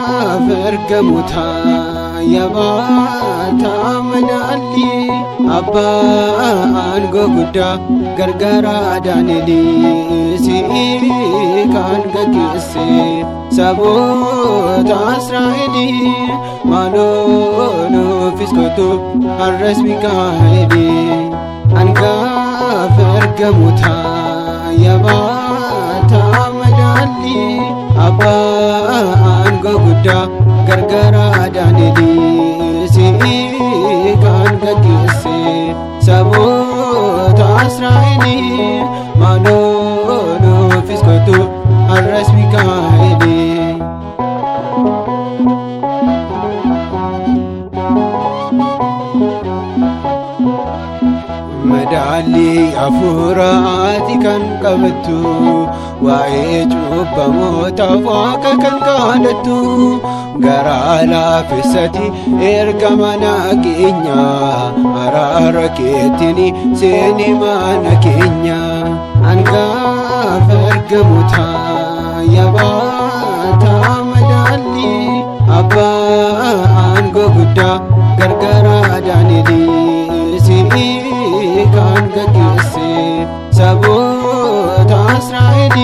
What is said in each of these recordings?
Ergamoota yaabata madaalli abbaan goguddaa gargaara Daani'eel si'i kan gaggeesse saboota Israa'el maaloo nuufis kottu har'as Mikaa'el hangafa ergamoota yaabata madaalli abbaan goguddaa gargaara Daani'eel si'i kan gaggeesse saboota Israa'el maaloo nuufis kottu har'as Mikaa'el madaalli hafuuraati kan qabattu waa'ee cubbamootaaf waaqa kan kadhattu garaa laafessati ergama nageenya araara keetiin seeni mana keenya hangafa ergamoota yaabata madaalli abbaan goguddaa gargaara Daani'eel si'i kan gaggeesse saboota Israa'el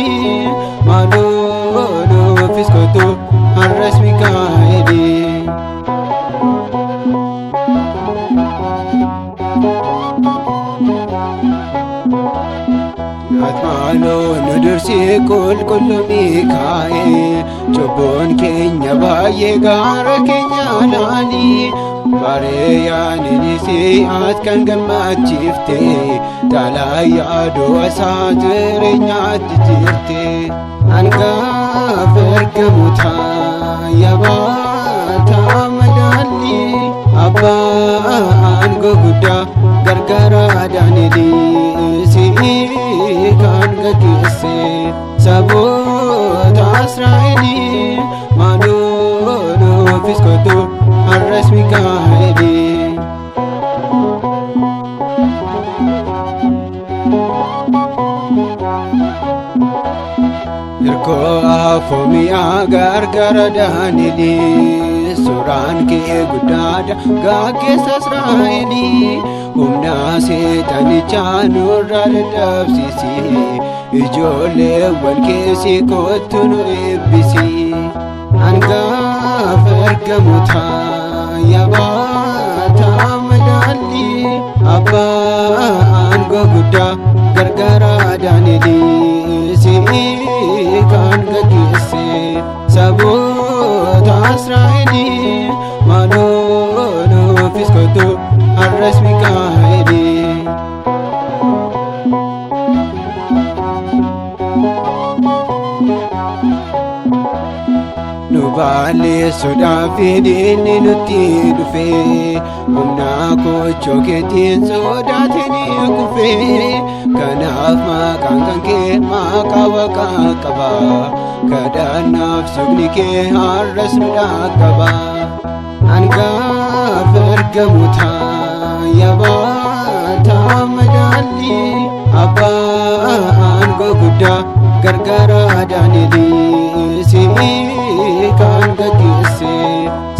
maaloo nuufis kottu har'as Mikaa'el maaloo nu dursi qulqullu Mikaa'el cubbuun keenya baay'ee gaara keenya laali baree yaanisi at kan gammachiifte dhalaa yaaduu isaa jireenyaatti jirte hangafa ergamoota yaabata madaalli abbaan goguddaa gargaara Daani'eel si'i kan gaggeesse saboota Israa'el maaloo nuufis kottu har'as Mikaa'el hirkoo afoomiyaa gargaara Daani'eel suuraan kee guddaadha gaggeessa Israa'el humna seexanichaa nurraa dadhabsiisi ijoolleewwan keessi kottu nu eebbisi hangafa ergamoota yaabata madaalli abbaan goguddaa gargaara Daani'eel si'i kan gaggeesse saboota Israa'el maaloo nuufis kottu har'as Mikaa'el nu balleessuudhaaf inni nutti dhufe humna kochoo keetiin sodaatanii kufe kanaaf maqaan kan kee maqaa waaqaa qaba kadhannaaf sugni kee har'as nu dhaqqaba hangafa ergamoota yaabata madaalli abbaan goguddaa gargaara Daani'eel si'i kan gaggeesse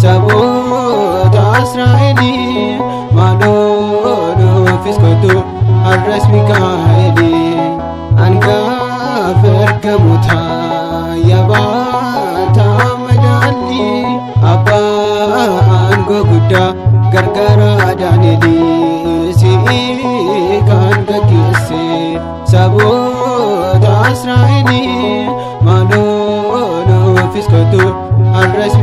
saboota Israa'el maaloo nuufis kottu har'as Mikaa'el hangafa ergamoota yaabata madaalli abbaan goguddaa gargaara Daani'eel si'i kan gaggeesse saboota Israa'el maaloo nuufis kottu har'as